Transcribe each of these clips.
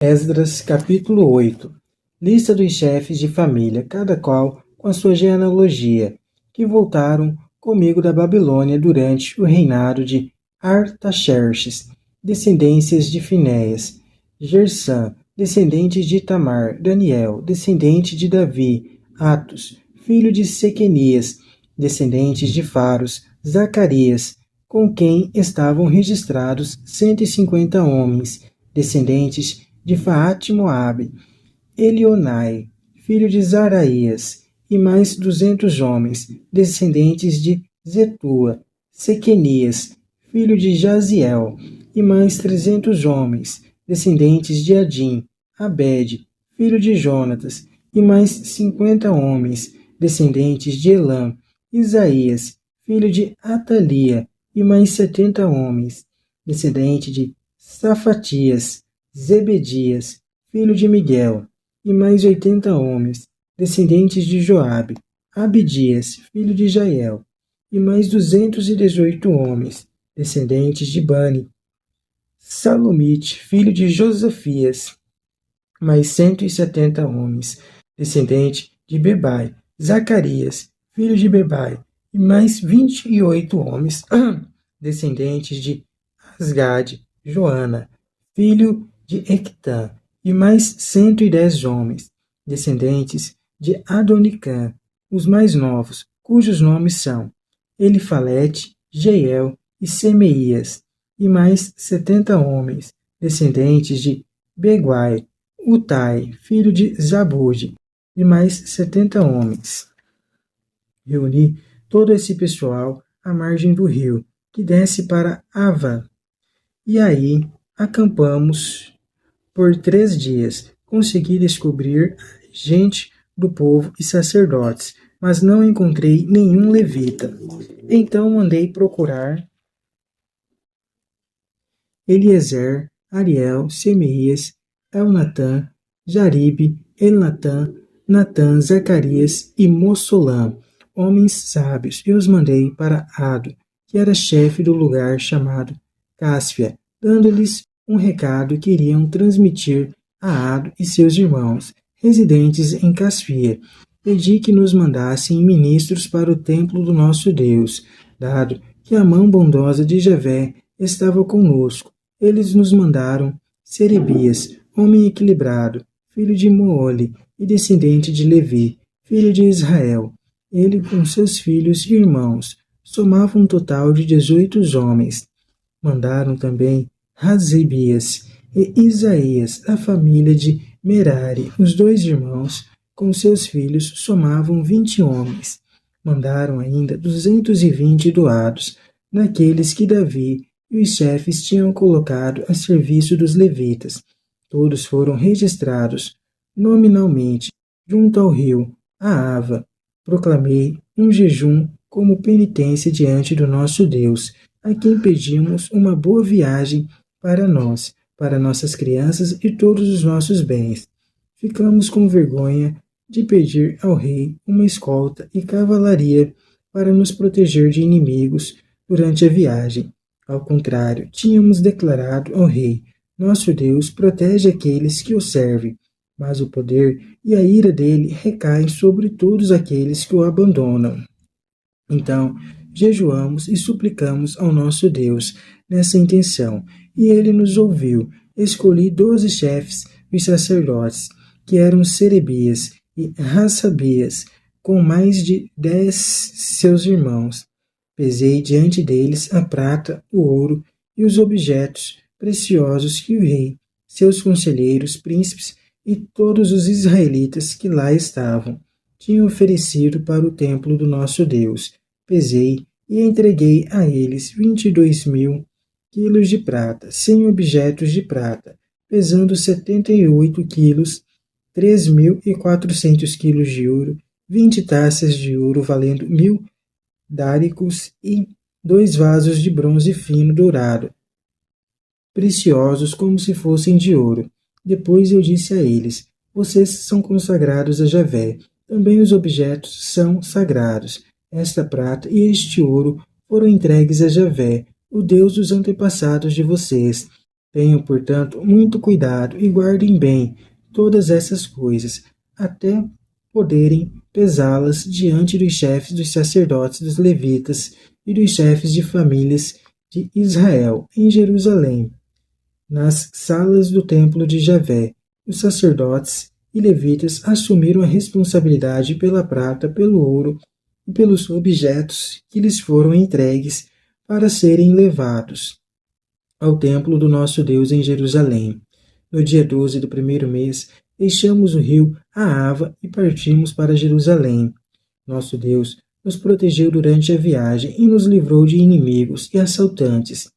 Esdras, capítulo 8. Lista dos chefes de família, cada qual com a sua genealogia, que voltaram comigo da Babilônia durante o reinado de Artaxerxes, descendências de Finéias, Gersã, descendente de Tamar, Daniel, descendente de Davi, Atos, filho de Sequenias, descendentes de Faros, Zacarias, com quem estavam registrados 150 homens, descendentes de Faate-Moabe, Elionai, filho de Zaraías, e mais 200 homens, descendentes de Zetua, Sequenias, filho de Jaziel, e mais 300 homens, descendentes de Adim, Abed, filho de Jonatas, e mais 50 homens, descendentes de Elam, Isaías, filho de Atalia, e mais 70 homens, descendente de Safatias, Zebedias, filho de Miguel, e mais 80 homens, descendentes de Joabe, Abidias, filho de Jael, e mais 218 homens, descendentes de Bani, Salomite, filho de Josafias, mais 170 homens, descendente de Bebai, Zacarias, filho de Bebai, e mais 28 homens, descendentes de Asgade, Joana, filho de Ectã, e mais 110 homens, descendentes de Adonicã, os mais novos, cujos nomes são Elifalete, Jeiel e Semeias, e mais 70 homens, descendentes de Beguai, Utai, filho de Zabude, e mais 70 homens. Reuni todo esse pessoal à margem do rio, que desce para Ava. E aí acampamos por 3 dias. Consegui descobrir gente do povo e sacerdotes, mas não encontrei nenhum levita. Então mandei procurar Eliezer, Ariel, Semeias, Elnatã, Jaribe, Elnatã, Natã, Zacarias e Mossolam, homens sábios, e os mandei para Ado, que era chefe do lugar chamado Cáspia, dando-lhes um recado que iriam transmitir a Ado e seus irmãos, residentes em Cáspia. Pedi que nos mandassem ministros para o templo do nosso Deus, dado que a mão bondosa de Javé estava conosco. Eles nos mandaram Serebias, homem equilibrado, filho de Moole e descendente de Levi, filho de Israel. Ele com seus filhos e irmãos somava um total de 18 homens. Mandaram também Razebias e Isaías, da família de Merari. Os 2 irmãos, com seus filhos, somavam 20 homens. Mandaram ainda 220 doados, daqueles que Davi e os chefes tinham colocado a serviço dos levitas. Todos foram registrados nominalmente junto ao rio Aava. Proclamei um jejum como penitência diante do nosso Deus, a quem pedimos uma boa viagem para nós, para nossas crianças e todos os nossos bens. Ficamos com vergonha de pedir ao rei uma escolta e cavalaria para nos proteger de inimigos durante a viagem. Ao contrário, tínhamos declarado ao rei: nosso Deus protege aqueles que o servem, mas o poder e a ira dele recaem sobre todos aqueles que o abandonam. Então, jejuamos e suplicamos ao nosso Deus nessa intenção, e ele nos ouviu. Escolhi 12 chefes dos sacerdotes, que eram Serebias e Rassabias, com mais de 10 seus irmãos. Pesei diante deles a prata, o ouro e os objetos preciosos que o rei, seus conselheiros, príncipes e todos os israelitas que lá estavam tinham oferecido para o templo do nosso Deus. Pesei e entreguei a eles 22.000 quilos de prata, 100 objetos de prata, pesando 78 quilos, 3.400 quilos de ouro, 20 taças de ouro valendo 1.000 dáricos e 2 vasos de bronze fino dourado, preciosos como se fossem de ouro. Depois eu disse a eles: vocês são consagrados a Javé. Também os objetos são sagrados. Esta prata e este ouro foram entregues a Javé, o Deus dos antepassados de vocês. Tenham, portanto, muito cuidado e guardem bem todas essas coisas, até poderem pesá-las diante dos chefes dos sacerdotes dos levitas e dos chefes de famílias de Israel, em Jerusalém, nas salas do templo de Javé. Os sacerdotes e levitas assumiram a responsabilidade pela prata, pelo ouro e pelos objetos que lhes foram entregues para serem levados ao templo do nosso Deus em Jerusalém. No dia 12 do primeiro mês, deixamos o rio Ahava e partimos para Jerusalém. Nosso Deus nos protegeu durante a viagem e nos livrou de inimigos e assaltantes.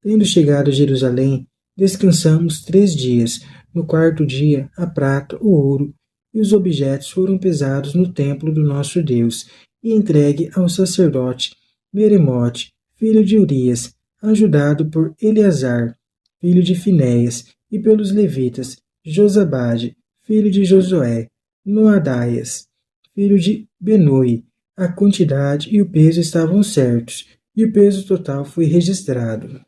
Tendo chegado a Jerusalém, descansamos 3 dias. No quarto dia, a prata, o ouro e os objetos foram pesados no templo do nosso Deus e entregue ao sacerdote Meremote, filho de Urias, ajudado por Eleazar, filho de Finéias, e pelos levitas Josabade, filho de Josué, Noadaias, filho de Benui. A quantidade e o peso estavam certos, e o peso total foi registrado.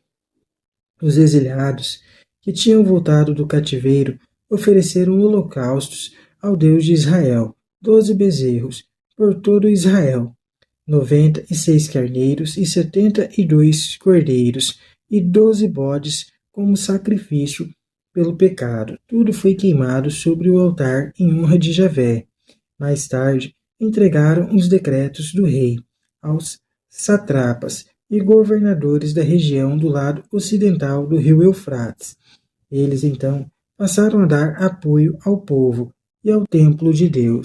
Os exilhados, que tinham voltado do cativeiro, ofereceram holocaustos ao Deus de Israel, 12 bezerros, por todo Israel, 96 carneiros e 72 cordeiros, e 12 bodes como sacrifício pelo pecado. Tudo foi queimado sobre o altar em honra de Javé. Mais tarde, entregaram os decretos do rei aos satrapas e governadores da região do lado ocidental do rio Eufrates. Eles, então, passaram a dar apoio ao povo e ao templo de Deus.